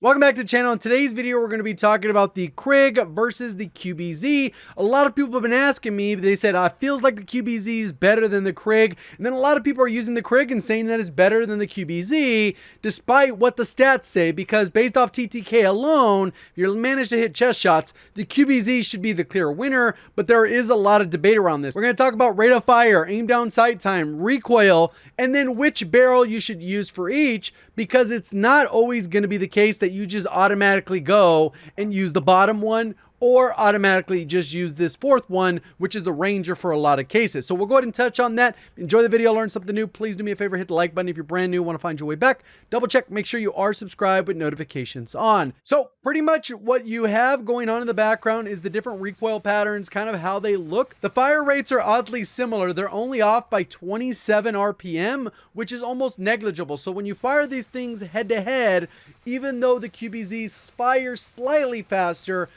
Welcome back to the channel. In today's video, we're going to be talking about the Krig versus the QBZ. A lot of people have been asking me, they said, feels like the QBZ is better than the Krig. And then a lot of people are using the Krig and saying that it's better than the QBZ, despite what the stats say, because based off TTK alone, if you manage to hit chest shots, the QBZ should be the clear winner, but there is a lot of debate around this. We're going to talk about rate of fire, aim down sight time, recoil, and then which barrel you should use for each, because it's not always going to be the case that you just automatically go and use the bottom one or automatically just use this fourth one, which is the Ranger for a lot of cases. So we'll go ahead and touch on that. Enjoy the video, learn something new. Please do me a favor, hit the like button if you're brand new, want to find your way back. Double check, make sure you are subscribed with notifications on. So pretty much what you have going on in the background is the different recoil patterns, kind of how they look. The fire rates are oddly similar. They're only off by 27 RPM, which is almost negligible. So when you fire these things head to head, even though the QBZ fires slightly faster,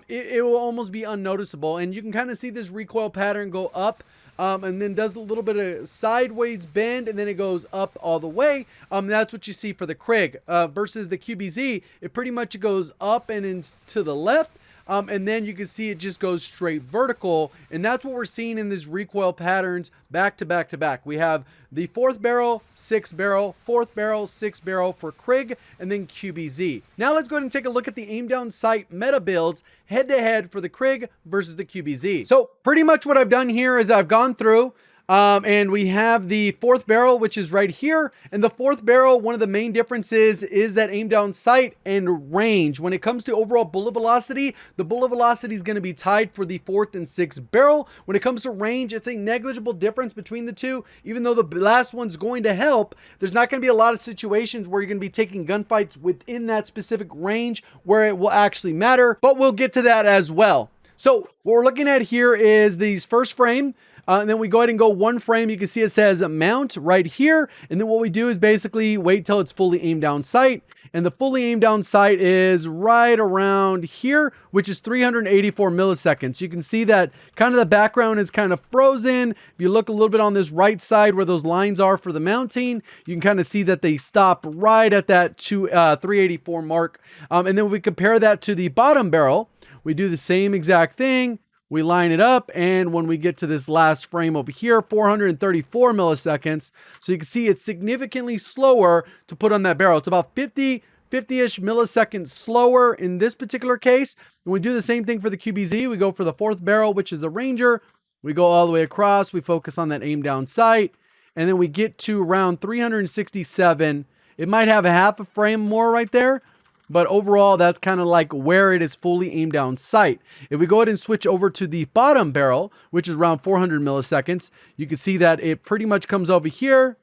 it will almost be unnoticeable. And you can kind of see this recoil pattern go up and then does a little bit of sideways bend, and then it goes up all the way. That's what you see for the Krig versus the QBZ. It pretty much goes up and into the left. And then you can see it just goes straight vertical. And that's what we're seeing in these recoil patterns back to back to back. We have the fourth barrel, sixth barrel, fourth barrel, sixth barrel for Krig, and then QBZ. Now let's go ahead and take a look at the aim down sight meta builds head to head for the Krig versus the QBZ. So pretty much what I've done here is I've gone through and we have the fourth barrel, which is right here. And the fourth barrel, one of the main differences is that aim down sight and range. When it comes to overall bullet velocity, the bullet velocity is going to be tied for the fourth and sixth barrel. When it comes to range, it's a negligible difference between the two. Even though the last one's going to help, there's not going to be a lot of situations where you're going to be taking gunfights within that specific range where it will actually matter. But we'll get to that as well. So what we're looking at here is these first frame. And then we go ahead and go one frame. You can see it says mount right here. And then what we do is basically wait till it's fully aimed down sight. And the fully aimed down sight is right around here, which is 384 milliseconds. You can see that kind of the background is kind of frozen. If you look a little bit on this right side where those lines are for the mounting, you can kind of see that they stop right at that 384 mark. And then we compare that to the bottom barrel. We do the same exact thing. We line it up, and when we get to this last frame over here, 434 milliseconds. So you can see it's significantly slower to put on that barrel. It's about 50-ish milliseconds slower in this particular case. And we do the same thing for the QBZ. We go for the fourth barrel, which is the Ranger. We go all the way across. We focus on that aim down sight. And then we get to around 367. It might have a half a frame more right there. But overall, that's kind of like where it is fully aimed down sight. If we go ahead and switch over to the bottom barrel, which is around 400 milliseconds, you can see that it pretty much comes over here.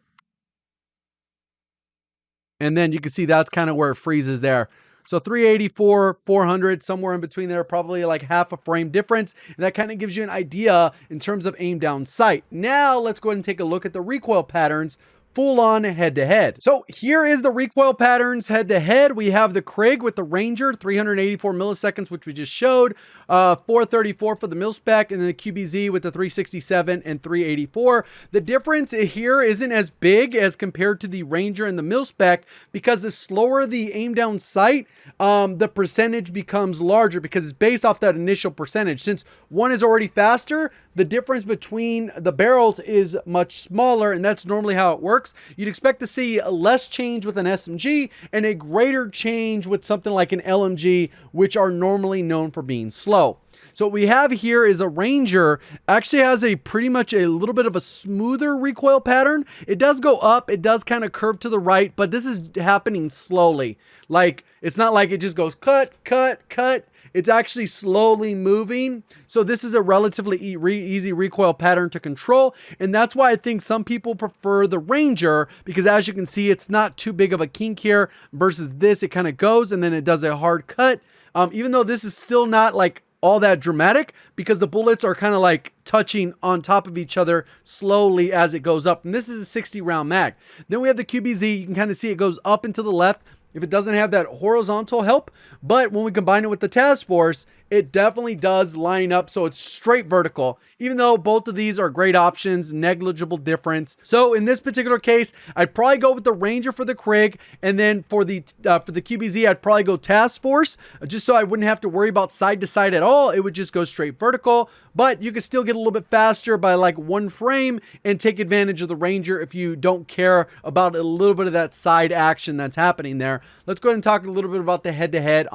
And then you can see that's kind of where it freezes there. So 384, 400, somewhere in between there, probably like half a frame difference. And that kind of gives you an idea in terms of aim down sight. Now let's go ahead and take a look at the recoil patterns full on head to head. So here is the recoil patterns head to head. We have the Krig with the Ranger, 384 milliseconds, which we just showed, 434 for the mil spec, and then the QBZ with the 367 and 384. The difference here isn't as big as compared to the Ranger and the mil spec, because the slower the aim down sight, the percentage becomes larger because it's based off that initial percentage. Since one is already faster, the difference between the barrels is much smaller, and that's normally how it works. You'd expect to see less change with an SMG and a greater change with something like an LMG, which are normally known for being slow. So what we have here is a Ranger actually has a pretty much a little bit of a smoother recoil pattern. It does go up, it does kind of curve to the right, but this is happening slowly. Like, it's not like it just goes cut, cut, cut. It's actually slowly moving. So this is a relatively easy recoil pattern to control. And that's why I think some people prefer the Ranger, because as you can see, it's not too big of a kink here versus this. It kind of goes and then it does a hard cut. Even though this is still not like all that dramatic, because the bullets are kind of like touching on top of each other slowly as it goes up. And this is a 60 round mag. Then we have the QBZ. You can kind of see it goes up and to the left if it doesn't have that horizontal help. But when we combine it with the task force, it definitely does line up. So it's straight vertical, even though both of these are great options, negligible difference. So in this particular case, I'd probably go with the Ranger for the Krig, and then for the QBZ, I'd probably go Task Force, just so I wouldn't have to worry about side to side at all. It would just go straight vertical, but you could still get a little bit faster by like 1 frame and take advantage of the Ranger if you don't care about a little bit of that side action that's happening there. Let's go ahead and talk a little bit about the head-to-head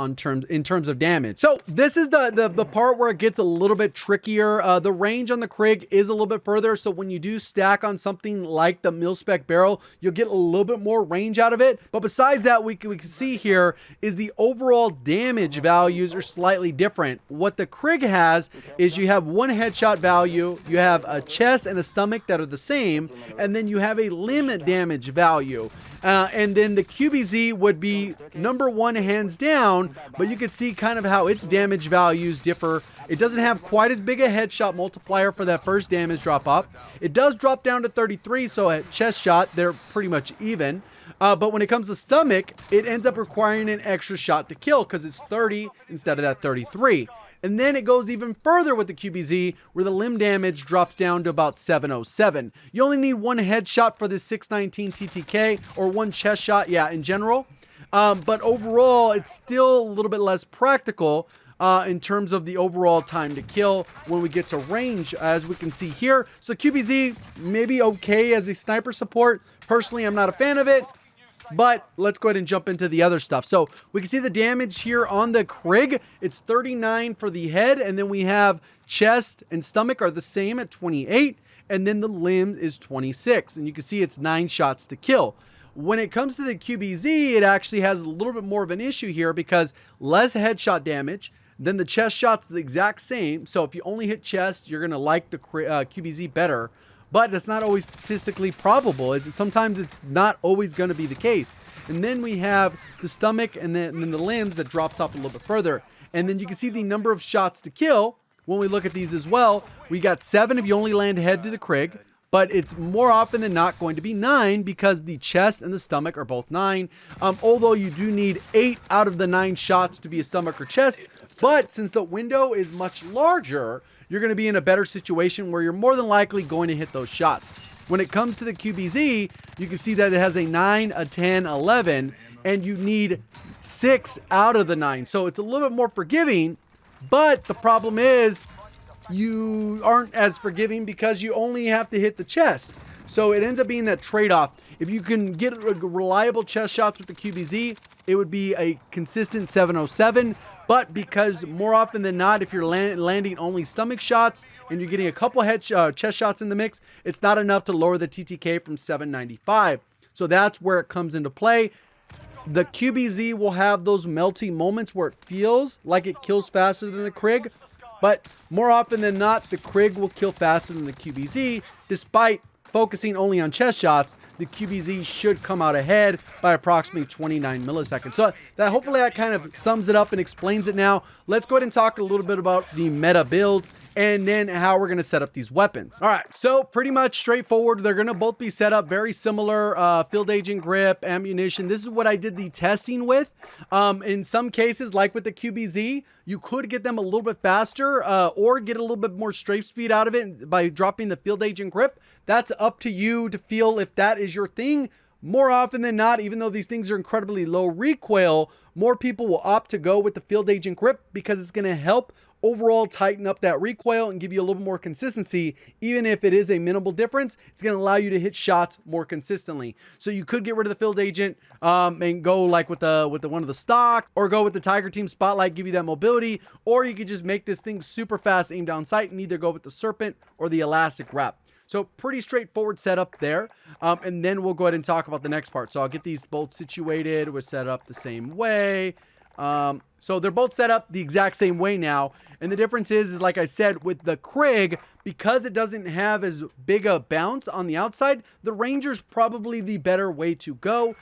in terms of damage. So this is the part where it gets a little bit trickier. The range on the Krig is a little bit further, so when you do stack on something like the mil-spec barrel, you'll get a little bit more range out of it. But besides that, we can see here is the overall damage values are slightly different. What the Krig has is you have 1 headshot value, you have a chest and a stomach that are the same, and then you have a limb damage value. And then the QBZ would be number 1 hands down, but you can see kind of how its damage values differ. It doesn't have quite as big a headshot multiplier for that first damage drop up. It does drop down to 33, so at chest shot, they're pretty much even. But when it comes to stomach, it ends up requiring an extra shot to kill because it's 30 instead of that 33. And then it goes even further with the QBZ, where the limb damage drops down to about 707. You only need 1 headshot for this 619 TTK, or 1 chest shot, yeah, in general. But overall, it's still a little bit less practical in terms of the overall time to kill when we get to range, as we can see here. So QBZ may be okay as a sniper support. Personally, I'm not a fan of it. But let's go ahead and jump into the other stuff. So we can see the damage here on the Krig. It's 39 for the head, and then we have chest and stomach are the same at 28, and then the limb is 26, and you can see it's 9 shots to kill. When it comes to the QBZ, it actually has a little bit more of an issue here because less headshot damage. Then the chest shot's the exact same. So if you only hit chest, you're going to like the QBZ better. But that's not always statistically probable. Sometimes it's not always going to be the case. And then we have the stomach and then the limbs that drops off a little bit further. And then you can see the number of shots to kill when we look at these as well. We got 7 if you only land head to the Krig. But it's more often than not going to be 9 because the chest and the stomach are both 9. Although you do need 8 out of the 9 shots to be a stomach or chest. But since the window is much larger, you're going to be in a better situation where you're more than likely going to hit those shots. When it comes to the QBZ, you can see that it has a 9, a 10, 11, and you need 6 out of the 9. So it's a little bit more forgiving, but the problem is you aren't as forgiving because you only have to hit the chest. So it ends up being that trade-off. If you can get reliable chest shots with the QBZ, it would be a consistent 707. But because more often than not, if you're landing only stomach shots and you're getting a couple chest shots in the mix, it's not enough to lower the TTK from 795. So that's where it comes into play. The QBZ will have those melty moments where it feels like it kills faster than the Krig. But more often than not, the Krig will kill faster than the QBZ. Despite focusing only on chest shots, the QBZ should come out ahead by approximately 29 milliseconds. So that hopefully that kind of sums it up and explains it now. Let's go ahead and talk a little bit about the meta builds and then how we're going to set up these weapons. All right, so pretty much straightforward. They're going to both be set up very similar, field agent grip, ammunition. This is what I did the testing with. In some cases, like with the QBZ, you could get them a little bit faster or get a little bit more strafe speed out of it by dropping the field agent grip. That's up to you to feel if that is your thing. More often than not, even though these things are incredibly low recoil, more people will opt to go with the field agent grip because it's going to help overall tighten up that recoil and give you a little more consistency. Even if it is a minimal difference, it's going to allow you to hit shots more consistently. So you could get rid of the field agent and go like with the one of the stock, or go with the Tiger Team Spotlight, give you that mobility, or you could just make this thing super fast aim down sight and either go with the Serpent or the Elastic Wrap. So pretty straightforward setup there. And then we'll go ahead and talk about the next part. So I'll get these both situated. We're set up the same way. So they're both set up the exact same way now. And the difference is like I said, with the Krig, because it doesn't have as big a bounce on the outside, the Ranger's probably the better way to go.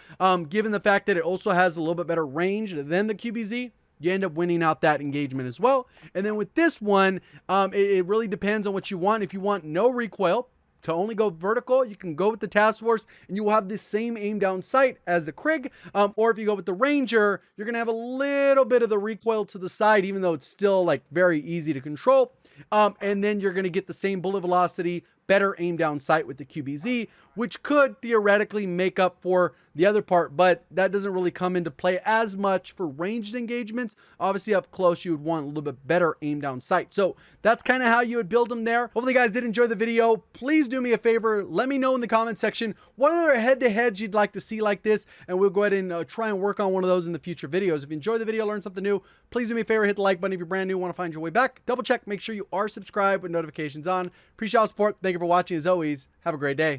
Given the fact that it also has a little bit better range than the QBZ. You end up winning out that engagement as well. And then with this one, it really depends on what you want. If you want no recoil, to only go vertical, you can go with the Task Force and you will have the same aim down sight as the Krig. Or if you go with the Ranger, you're going to have a little bit of the recoil to the side, even though it's still like very easy to control. And then you're going to get the same bullet velocity, better aim down sight with the QBZ, which could theoretically make up for the other part, but that doesn't really come into play as much for ranged engagements. Obviously up close, you would want a little bit better aim down sight. So that's kind of how you would build them there. Hopefully you guys did enjoy the video. Please do me a favor. Let me know in the comment section what other head-to-heads you'd like to see like this, and we'll go ahead and try and work on one of those in the future videos. If you enjoyed the video, learned something new, please do me a favor, hit the like button if you're brand new, want to find your way back. Double check, make sure you are subscribed with notifications on. Appreciate all the support. Thank you for watching. As always, have a great day.